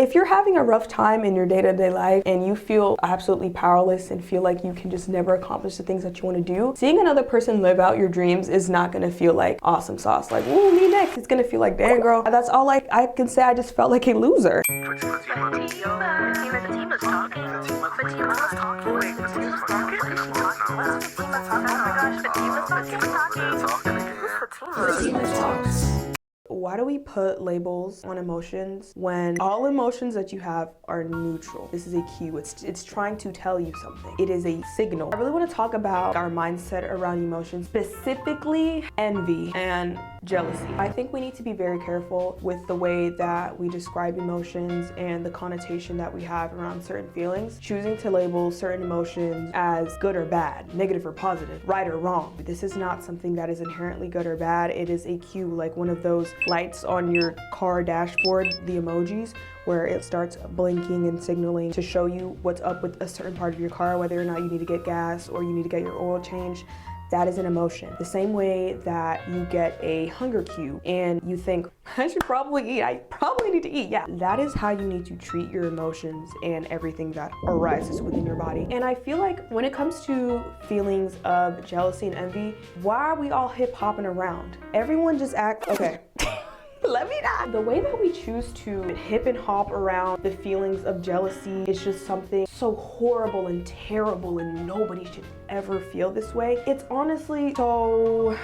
If you're having a rough time in your day-to-day life and you feel absolutely powerless and feel like you can just never accomplish the things that you want to do, seeing another person live out your dreams is not going to feel like awesome sauce. Like, ooh, me next. It's going to feel like, damn, girl. That's all like I can say. I just felt like a loser. Why do we put labels on emotions when all emotions that you have are neutral? This is a cue. It's trying to tell you something. It is a signal. I really want to talk about our mindset around emotions, specifically envy and jealousy. I think we need to be very careful with the way that we describe emotions and the connotation that we have around certain feelings. Choosing to label certain emotions as good or bad, negative or positive, right or wrong. This is not something that is inherently good or bad. It is a cue, like one of those lights on your car dashboard, the emojis, where it starts blinking and signaling to show you what's up with a certain part of your car, whether or not you need to get gas or you need to get your oil changed. That is an emotion. The same way that you get a hunger cue and you think, I should probably eat, I probably need to eat. Yeah, that is how you need to treat your emotions and everything that arises within your body. And I feel like when it comes to feelings of jealousy and envy, why are we all hip hopping around? Everyone just acts, okay. Let me not. The way that we choose to hip and hop around the feelings of jealousy is just something so horrible and terrible, and nobody should ever feel this way. It's honestly so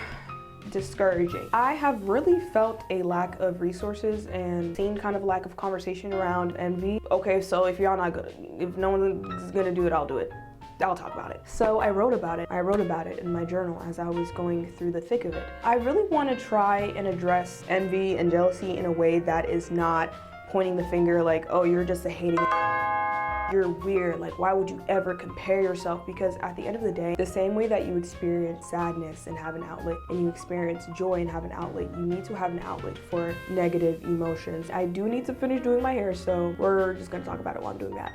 discouraging. I have really felt a lack of resources and seen kind of a lack of conversation around envy. Okay, so if y'all not good, if no one's gonna do it, I'll do it. I'll talk about it. So I wrote about it. I wrote about it in my journal as I was going through the thick of it. I really want to try and address envy and jealousy in a way that is not pointing the finger like, oh, you're just a hating, you're weird, like why would you ever compare yourself? Because at the end of the day, the same way that you experience sadness and have an outlet, and you experience joy and have an outlet, you need to have an outlet for negative emotions. I do need to finish doing my hair, so we're just gonna talk about it while I'm doing that.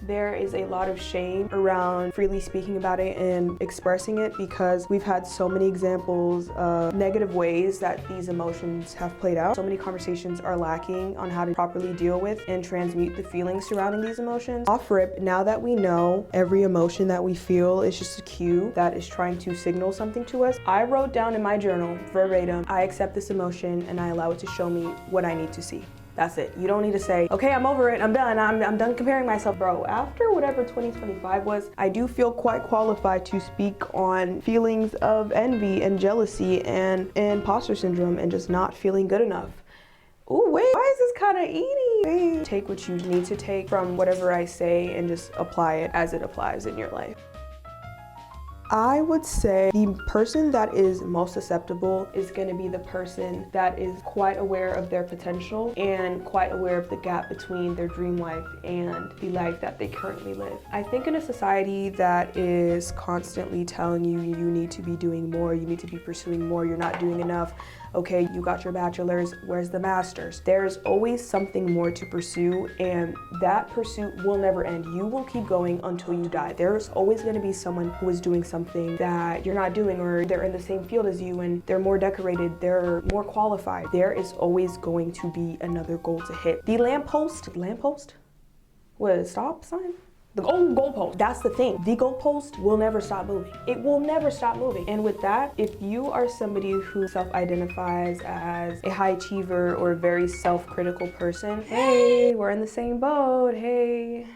There is a lot of shame around freely speaking about it and expressing it because we've had so many examples of negative ways that these emotions have played out. So many conversations are lacking on how to properly deal with and transmute the feelings surrounding these emotions. Off rip, now that we know every emotion that we feel is just a cue that is trying to signal something to us, I wrote down in my journal, verbatim, I accept this emotion and I allow it to show me what I need to see. That's it. You don't need to say, okay, I'm over it, I'm done, I'm done comparing myself. Bro, after whatever 2025 was, I do feel quite qualified to speak on feelings of envy and jealousy and imposter syndrome and just not feeling good enough. Ooh, wait, why is this kind of eating? Take what you need to take from whatever I say and just apply it as it applies in your life. I would say the person that is most susceptible is going to be the person that is quite aware of their potential and quite aware of the gap between their dream life and the life that they currently live. I think in a society that is constantly telling you you need to be doing more, you need to be pursuing more, you're not doing enough, okay, you got your bachelor's, where's the master's? There's always something more to pursue, and that pursuit will never end. You will keep going until you die. There's always going to be someone who is doing something that you're not doing, or they're in the same field as you and they're more decorated, they're more qualified. There is always going to be another goal to hit. The lamppost? What, a stop sign? The goalpost, that's the thing. The goalpost will never stop moving. It will never stop moving. And with that, if you are somebody who self-identifies as a high achiever or a very self-critical person, hey, we're in the same boat, hey.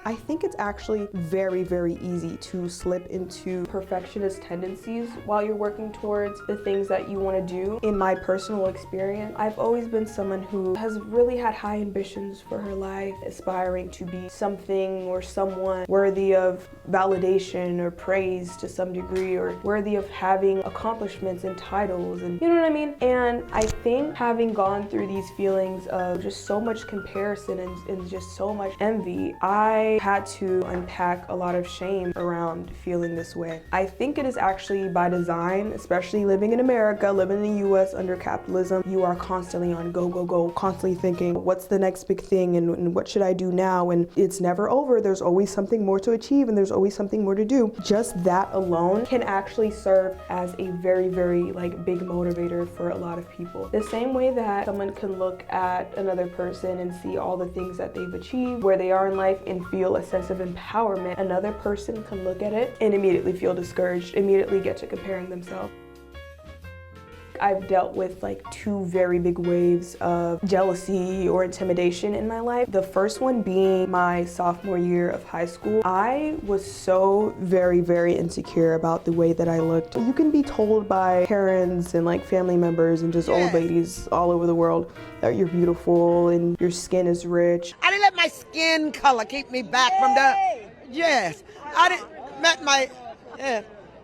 I think it's actually very, very easy to slip into perfectionist tendencies while you're working towards the things that you want to do. In my personal experience, I've always been someone who has really had high ambitions for her life, aspiring to be something or someone worthy of validation or praise to some degree, or worthy of having accomplishments and titles, and you know what I mean? And I think having gone through these feelings of just so much comparison and just so much envy, I I had to unpack a lot of shame around feeling this way. I think it is actually by design, especially living in America, living in the US under capitalism. You are constantly on go, go, go, constantly thinking, what's the next big thing and what should I do now? And it's never over. There's always something more to achieve and there's always something more to do. Just that alone can actually serve as a very, very like big motivator for a lot of people. The same way that someone can look at another person and see all the things that they've achieved, where they are in life, and feel a sense of empowerment, another person can look at it and immediately feel discouraged, immediately get to comparing themselves. I've dealt with like two very big waves of jealousy or intimidation in my life. The first one being my sophomore year of high school. I was so very, very insecure about the way that I looked. You can be told by parents and like family members and just old ladies all over the world that you're beautiful and your skin is rich. I didn't let my skin color keep me back from the,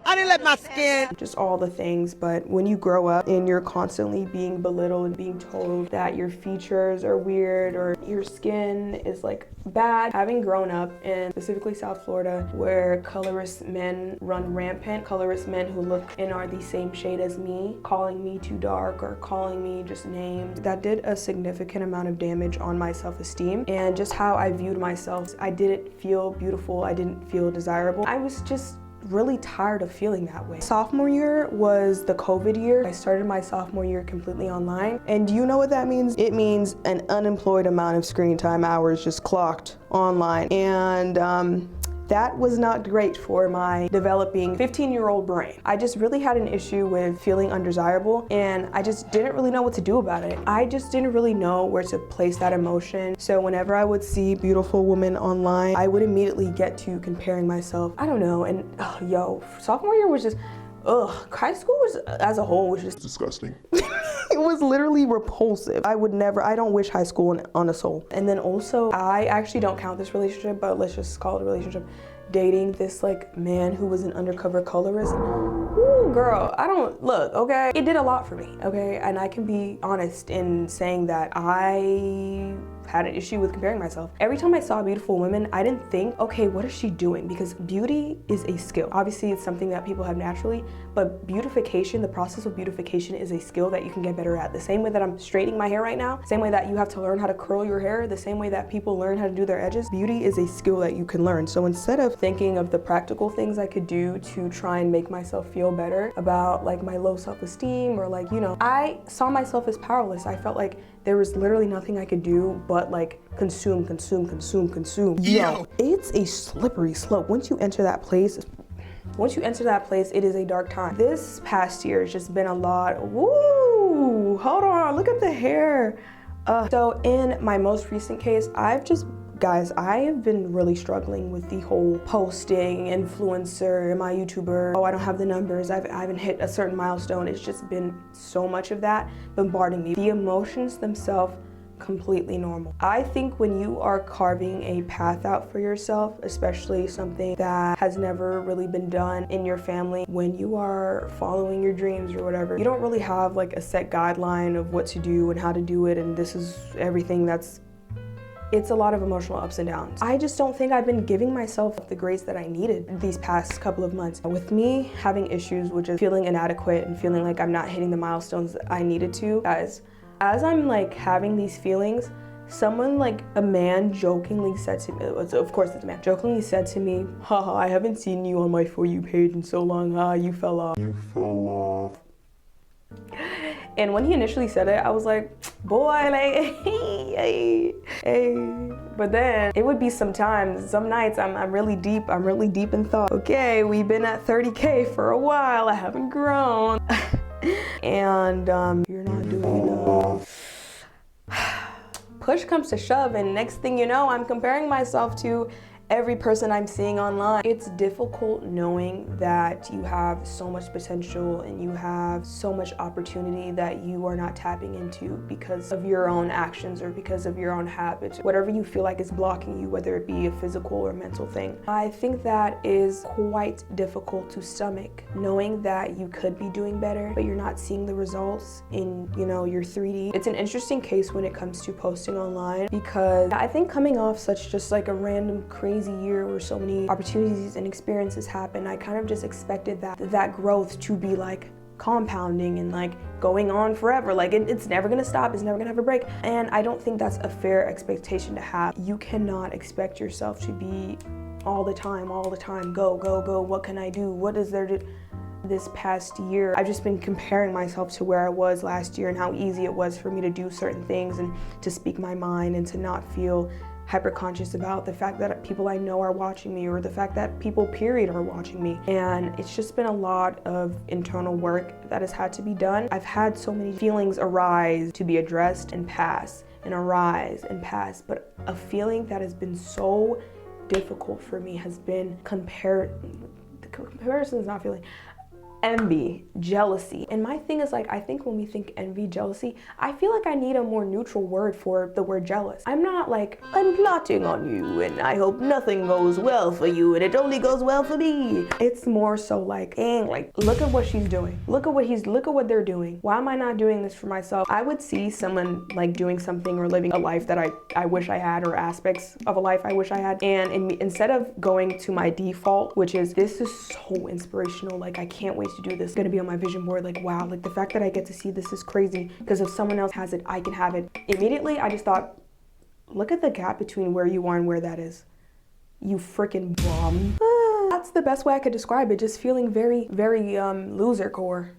I didn't let my skin. Just all the things, but when you grow up and you're constantly being belittled and being told that your features are weird or your skin is like bad. Having grown up in specifically South Florida where colorist men run rampant, colorist men who look and are the same shade as me, calling me too dark or calling me just names, that did a significant amount of damage on my self-esteem and just how I viewed myself. I didn't feel beautiful, I didn't feel desirable. I was just really tired of feeling that way. Sophomore year was the COVID year. I started my sophomore year completely online. And do you know what that means? It means an unemployed amount of screen time hours just clocked online. And that was not great for my developing 15-year-old brain. I just really had an issue with feeling undesirable and I just didn't really know what to do about it. I just didn't really know where to place that emotion. So whenever I would see beautiful women online, I would immediately get to comparing myself. I don't know, and sophomore year was just, high school was, as a whole, was just disgusting. It was literally repulsive. I don't wish high school on a soul. And then also, I actually don't count this relationship, but let's just call it a relationship. Dating this like man who was an undercover colorist. Ooh, girl, okay? It did a lot for me, okay? And I can be honest in saying that I had an issue with comparing myself. Every time I saw beautiful women, I didn't think, okay, what is she doing? Because beauty is a skill. Obviously, it's something that people have naturally, but beautification, the process of beautification is a skill that you can get better at. The same way that I'm straightening my hair right now, same way that you have to learn how to curl your hair, the same way that people learn how to do their edges, beauty is a skill that you can learn. So instead of thinking of the practical things I could do to try and make myself feel better about like my low self-esteem or like, I saw myself as powerless. I felt like there was literally nothing I could do but like consume. Yo, it's a slippery slope. Once you enter that place, it is a dark time. This past year has just been a lot. Woo! Hold on, look at the hair. So in my most recent case, Guys, I have been really struggling with the whole posting, influencer, am I YouTuber? Oh, I don't have the numbers, I haven't hit a certain milestone. It's just been so much of that bombarding me. The emotions themselves, completely normal. I think when you are carving a path out for yourself, especially something that has never really been done in your family, when you are following your dreams or whatever, you don't really have like a set guideline of what to do and how to do it, and this is everything it's a lot of emotional ups and downs. I just don't think I've been giving myself the grace that I needed these past couple of months. With me having issues, which is feeling inadequate and feeling like I'm not hitting the milestones that I needed to, guys, as I'm like having these feelings, a man jokingly said to me, of course it's a man, jokingly said to me, haha, I haven't seen you on my For You page in so long, you fell off. And when he initially said it, I was like, boy, like, hey. But then it would be some nights I'm really deep in thought. Okay, we've been at 30K for a while, I haven't grown. And you're not doing enough. Push comes to shove, and next thing you know, I'm comparing myself to every person I'm seeing online. It's difficult knowing that you have so much potential and you have so much opportunity that you are not tapping into because of your own actions or because of your own habits. Whatever you feel like is blocking you, whether it be a physical or mental thing. I think that is quite difficult to stomach, knowing that you could be doing better, but you're not seeing the results in, your 3D. It's an interesting case when it comes to posting online because I think coming off such just like a random cream crazy year where so many opportunities and experiences happen, I kind of just expected that growth to be like compounding and like going on forever. Like it's never gonna stop, it's never gonna have a break. And I don't think that's a fair expectation to have. You cannot expect yourself to be all the time, go, what can I do? What is there to... This past year, I've just been comparing myself to where I was last year and how easy it was for me to do certain things and to speak my mind and to not feel hyper conscious about the fact that people I know are watching me, or the fact that people period are watching me. And it's just been a lot of internal work that has had to be done. I've had so many feelings arise to be addressed and pass, and arise and pass, but a feeling that has been so difficult for me has been comparison is not feeling, envy, jealousy. And my thing is like, I think when we think envy, jealousy, I feel like I need a more neutral word for the word jealous. I'm not like, I'm plotting on you and I hope nothing goes well for you and it only goes well for me. It's more so like, dang, like, look at what she's doing. Look at what they're doing. Why am I not doing this for myself? I would see someone like doing something or living a life that I wish I had, or aspects of a life I wish I had. And instead of going to my default, which is, this is so inspirational, like I can't wait to do this, it's gonna be on my vision board, like wow, like the fact that I get to see this is crazy, because if someone else has it, I can have it. Immediately I just thought, look at the gap between where you are and where that is. You freaking bum. That's the best way I could describe it, just feeling very, very loser core.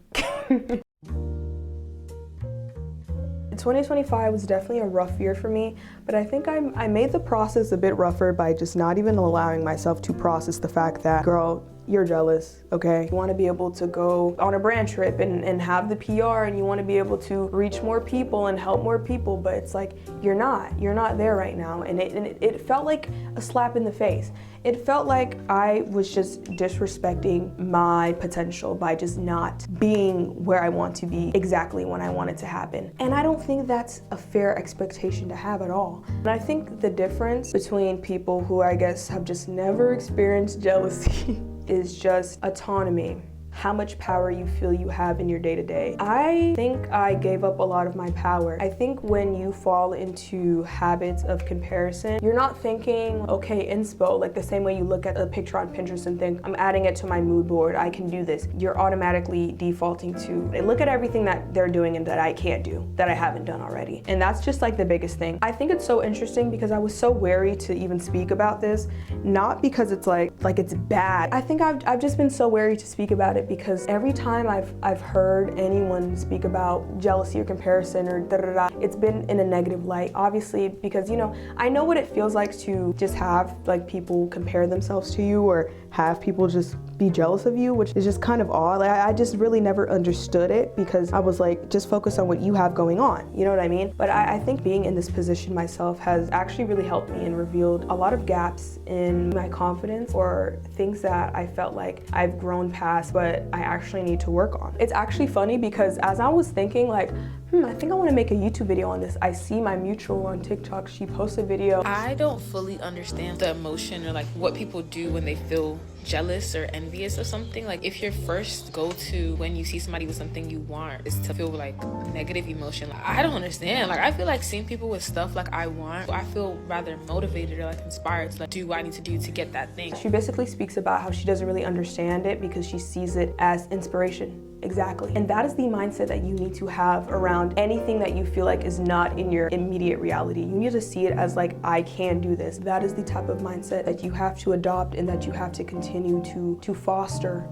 2025 was definitely a rough year for me, but I think I made the process a bit rougher by just not even allowing myself to process the fact that, girl, you're jealous, okay? You wanna be able to go on a brand trip and have the PR, and you wanna be able to reach more people and help more people, but it's like, you're not there right now. And it felt like a slap in the face. It felt like I was just disrespecting my potential by just not being where I want to be exactly when I want it to happen. And I don't think that's a fair expectation to have at all. And I think the difference between people who I guess have just never experienced jealousy is just autonomy. How much power you feel you have in your day-to-day. I think I gave up a lot of my power. I think when you fall into habits of comparison, you're not thinking, okay, inspo, like the same way you look at a picture on Pinterest and think, I'm adding it to my mood board, I can do this. You're automatically defaulting to, look at everything that they're doing and that I can't do, that I haven't done already. And that's just like the biggest thing. I think it's so interesting because I was so wary to even speak about this, not because it's like it's bad. I think I've just been so wary to speak about it because every time I've heard anyone speak about jealousy or comparison or da-da-da, it's been in a negative light, obviously, because, you know, I know what it feels like to just have like people compare themselves to you or have people just be jealous of you, which is just kind of odd. Like, I just really never understood it because I was like, just focus on what you have going on, you know what I mean? But I think being in this position myself has actually really helped me and revealed a lot of gaps in my confidence or things that I felt like I've grown past, but I actually need to work on. It's actually funny because as I was thinking like, I think I want to make a YouTube video on this, I see my mutual on TikTok, she posted a video. I don't fully understand the emotion or like what people do when they feel jealous or envious of something. Like if your first go-to when you see somebody with something you want is to feel like negative emotion, like, I don't understand. Like I feel like seeing people with stuff like I want, I feel rather motivated or like inspired to like do what I need to do to get that thing. She basically speaks about how she doesn't really understand it because she sees it as inspiration. Exactly. And that is the mindset that you need to have around anything that you feel like is not in your immediate reality. You need to see it as like, I can do this. That is the type of mindset that you have to adopt and that you have to continue to foster.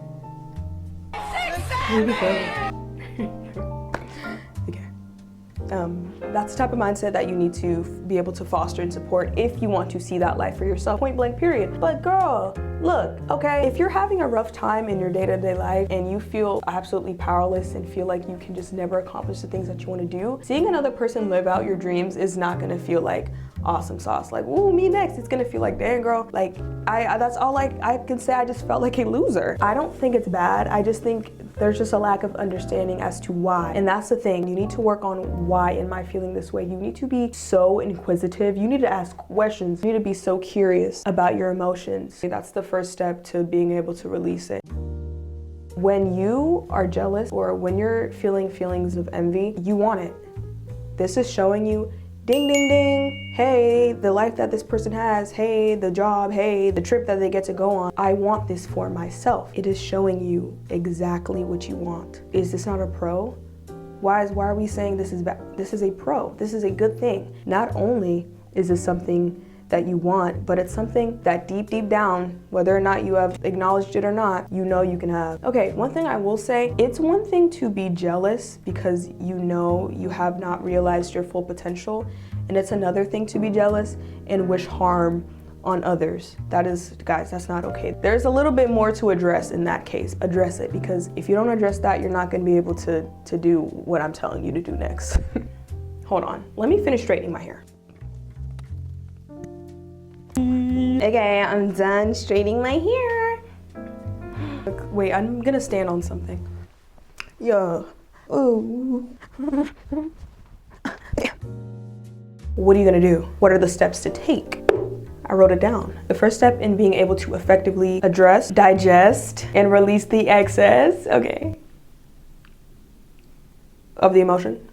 That's the type of mindset that you need to be able to foster and support if you want to see that life for yourself, point blank period. But girl, look, okay, if you're having a rough time in your day-to-day life and you feel absolutely powerless and feel like you can just never accomplish the things that you want to do, seeing another person live out your dreams is not going to feel like awesome sauce, like, ooh, me next. It's gonna feel like, dang girl, like that's all I can say. I just felt like a loser. I don't think it's bad. I just think there's just a lack of understanding as to why. And that's the thing, you need to work on why am I feeling this way. You need to be so inquisitive. You need to ask questions. You need to be so curious about your emotions. That's the first step to being able to release it. When you are jealous or when you're feeling feelings of envy, you want it. This is showing you Ding, ding, ding. Hey, the life that this person has. Hey, the job. Hey, the trip that they get to go on. I want this for myself. It is showing you exactly what you want. Is this not a pro? Why are we saying this is bad? This is a pro. This is a good thing. Not only is this something that you want, but it's something that deep down, whether or not you have acknowledged it or not, you know you can have. Okay, one thing I will say, it's one thing to be jealous because you know you have not realized your full potential, and it's another thing to be jealous and wish harm on others. That is, guys, that's not okay. There's a little bit more to address in that case. Address it, because if you don't address that, you're not gonna be able to do what I'm telling you to do next. Hold on, let me finish straightening my hair. Okay, I'm done straightening my hair. Wait, I'm gonna stand on something. Yeah. Ooh. What are you gonna do? What are the steps to take? I wrote it down. The first step in being able to effectively address, digest, and release the excess, okay, of the emotion.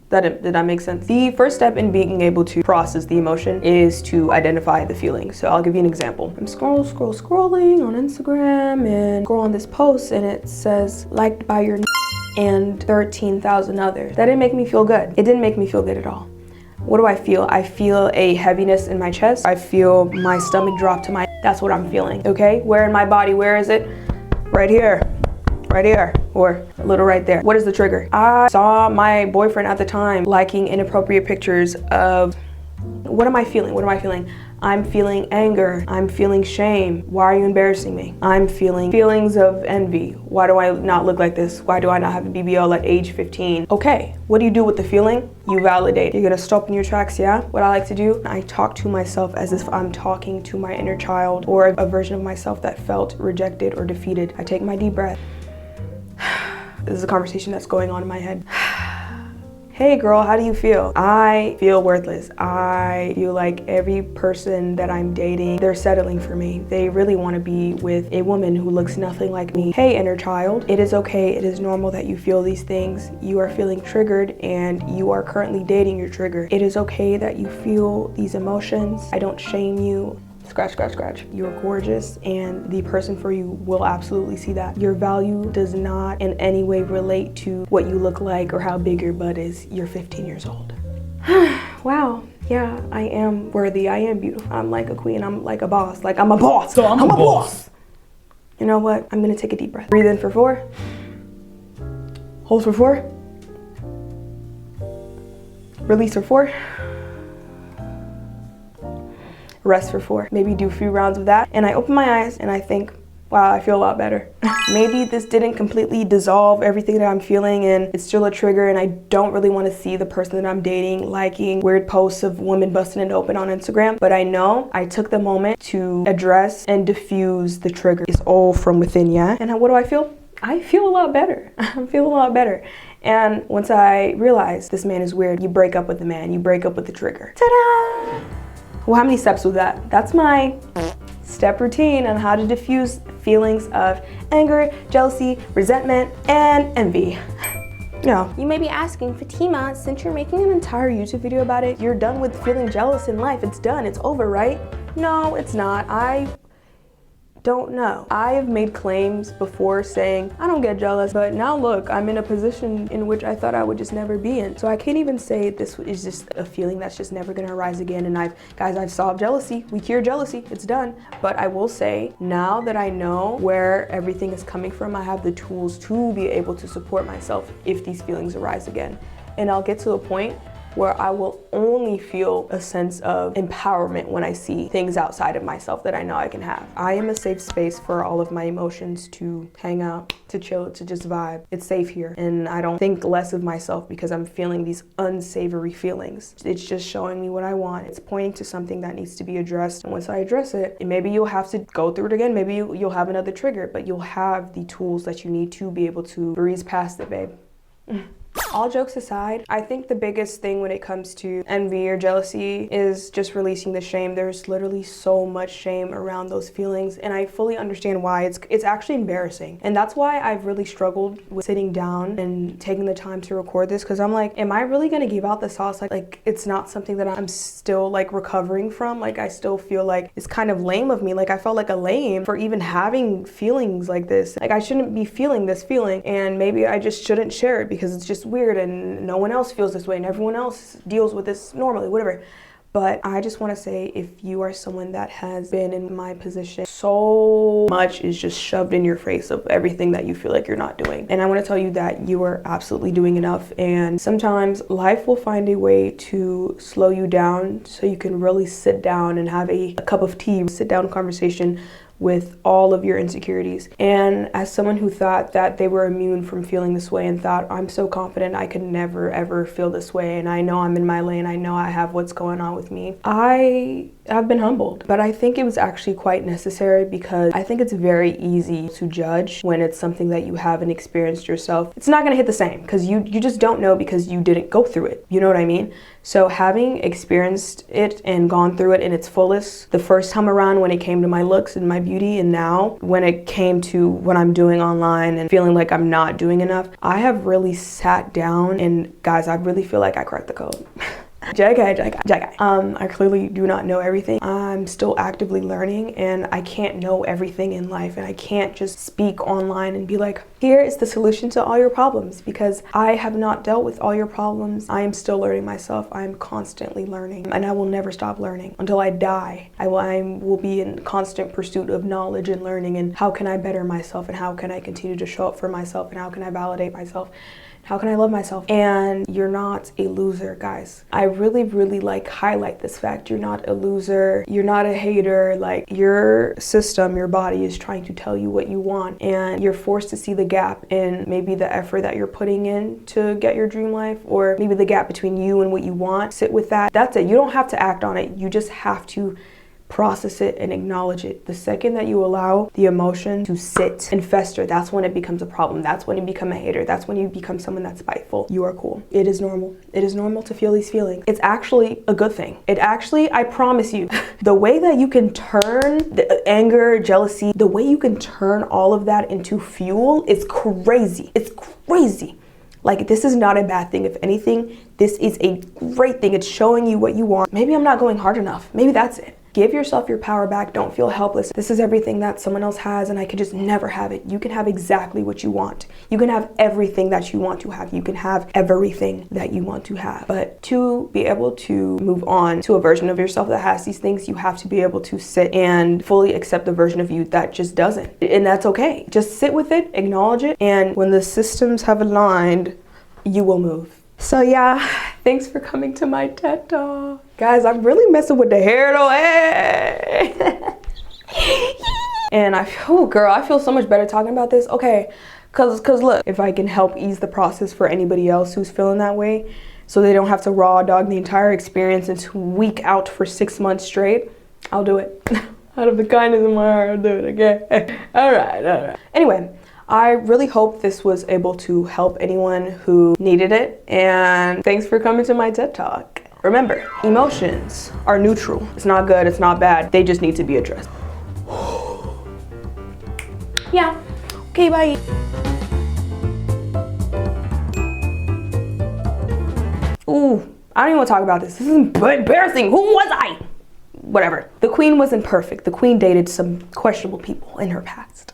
Did that make sense? The first step in being able to process the emotion is to identify the feeling. So I'll give you an example. I'm scrolling on Instagram and scroll on this post and it says liked by your and 13,000 others. That didn't make me feel good. It didn't make me feel good at all. What do I feel? I feel a heaviness in my chest. I feel my stomach drop to my, that's what I'm feeling, okay? Where in my body, where is it? Right here. Right here, or a little right there. What is the trigger? I saw my boyfriend at the time liking inappropriate pictures of, what am I feeling? What am I feeling? I'm feeling anger. I'm feeling shame. Why are you embarrassing me? I'm feeling feelings of envy. Why do I not look like this? Why do I not have a BBL at age 15? Okay, what do you do with the feeling? You validate. You're gonna stop in your tracks, yeah? What I like to do, I talk to myself as if I'm talking to my inner child or a version of myself that felt rejected or defeated. I take my deep breath. This is a conversation that's going on in my head. Hey girl, how do you feel? I feel worthless. I feel like every person that I'm dating, they're settling for me. They really want to be with a woman who looks nothing like me. Hey inner child, it is okay, it is normal that you feel these things. You are feeling triggered and you are currently dating your trigger. It is okay that you feel these emotions. I don't shame you. Scratch, scratch, scratch. You're gorgeous and the person for you will absolutely see that. Your value does not in any way relate to what you look like or how big your butt is. You're 15 years old. Wow, yeah, I am worthy. I am beautiful. I'm like a queen. I'm like a boss. Like I'm a boss. So I'm a boss. You know what? I'm gonna take a deep breath. Breathe in for 4. Hold for 4. Release for 4. Rest for 4. Maybe do a few rounds of that. And I open my eyes and I think, wow, I feel a lot better. Maybe this didn't completely dissolve everything that I'm feeling and it's still a trigger and I don't really want to see the person that I'm dating liking weird posts of women busting it open on Instagram. But I know I took the moment to address and diffuse the trigger. It's all from within, yeah? And what do I feel? I feel a lot better. I feel a lot better. And once I realized this man is weird, you break up with the man, you break up with the trigger. Ta-da! Well, how many steps was that? That's my step routine on how to diffuse feelings of anger, jealousy, resentment, and envy. Yeah. You may be asking, Fatima, since you're making an entire YouTube video about it, you're done with feeling jealous in life. It's done, it's over, right? No, it's not. I don't know. I have made claims before saying, I don't get jealous, but now look, I'm in a position in which I thought I would just never be in. So I can't even say this is just a feeling that's just never gonna arise again. And I've solved jealousy. We cure jealousy, it's done. But I will say, now that I know where everything is coming from, I have the tools to be able to support myself if these feelings arise again. And I'll get to a point where I will only feel a sense of empowerment when I see things outside of myself that I know I can have. I am a safe space for all of my emotions to hang out, to chill, to just vibe. It's safe here, and I don't think less of myself because I'm feeling these unsavory feelings. It's just showing me what I want. It's pointing to something that needs to be addressed, and once I address it, maybe you'll have to go through it again, maybe you'll have another trigger, but you'll have the tools that you need to be able to breeze past it, babe. All jokes aside, I think the biggest thing when it comes to envy or jealousy is just releasing the shame. There's literally so much shame around those feelings, and I fully understand why. It's actually embarrassing. And that's why I've really struggled with sitting down and taking the time to record this, because I'm like, am I really gonna give out the sauce? Like it's not something that I'm still like recovering from. Like I still feel like it's kind of lame of me. Like I felt like a lame for even having feelings like this. Like I shouldn't be feeling this feeling, and maybe I just shouldn't share it because it's just weird and no one else feels this way and everyone else deals with this normally, whatever. But I just want to say, if you are someone that has been in my position, so much is just shoved in your face of everything that you feel like you're not doing. And I want to tell you that you are absolutely doing enough. And sometimes life will find a way to slow you down so you can really sit down and have a cup of tea, sit down conversation with all of your insecurities. And as someone who thought that they were immune from feeling this way and thought, I'm so confident I could never ever feel this way, and I know I'm in my lane, I know I have what's going on with me, I have been humbled. But I think it was actually quite necessary, because I think it's very easy to judge when it's something that you haven't experienced yourself. It's not gonna hit the same because you just don't know, because you didn't go through it. You know what I mean? So having experienced it and gone through it in its fullest, the first time around when it came to my looks and my beauty, and now when it came to what I'm doing online and feeling like I'm not doing enough, I have really sat down, and guys, I really feel like I cracked the code. I clearly do not know everything. I'm still actively learning, and I can't know everything in life, and I can't just speak online and be like, here is the solution to all your problems, because I have not dealt with all your problems. I am still learning myself. I am constantly learning, and I will never stop learning until I die. I will be in constant pursuit of knowledge and learning, and how can I better myself, and how can I continue to show up for myself, and how can I validate myself. How can I love myself? And you're not a loser, guys. I really, really like highlight this fact. You're not a loser. You're not a hater. Like, your system, your body is trying to tell you what you want, and you're forced to see the gap in maybe the effort that you're putting in to get your dream life, or maybe the gap between you and what you want. Sit with that. That's it. You don't have to act on it. You just have to process it and acknowledge it. The second that you allow the emotion to sit and fester, that's when it becomes a problem. That's when you become a hater. That's when you become someone that's spiteful. You are cool. It is normal. It is normal to feel these feelings. It's actually a good thing. It actually, I promise you, the way that you can turn the anger, jealousy, the way you can turn all of that into fuel is crazy. It's crazy. Like, this is not a bad thing. If anything, this is a great thing. It's showing you what you want. Maybe I'm not going hard enough. Maybe that's it. Give yourself your power back. Don't feel helpless. This is everything that someone else has, and I could just never have it. You can have exactly what you want. You can have everything that you want to have. You can have everything that you want to have. But to be able to move on to a version of yourself that has these things, you have to be able to sit and fully accept the version of you that just doesn't. And that's okay. Just sit with it, acknowledge it, and when the systems have aligned, you will move. So yeah, thanks for coming to my TED Talk. Guys, I'm really messing with the hair though, hey. And I feel so much better talking about this. Okay, cause look, if I can help ease the process for anybody else who's feeling that way, so they don't have to raw dog the entire experience and to week out for 6 months straight, I'll do it. Out of the kindness of my heart, I'll do it, okay? All right. Anyway, I really hope this was able to help anyone who needed it, and thanks for coming to my TED Talk. Remember, emotions are neutral. It's not good, it's not bad. They just need to be addressed. Yeah, okay, bye. Ooh, I don't even want to talk about this. This is embarrassing. Who was I? Whatever. The queen wasn't perfect. The queen dated some questionable people in her past.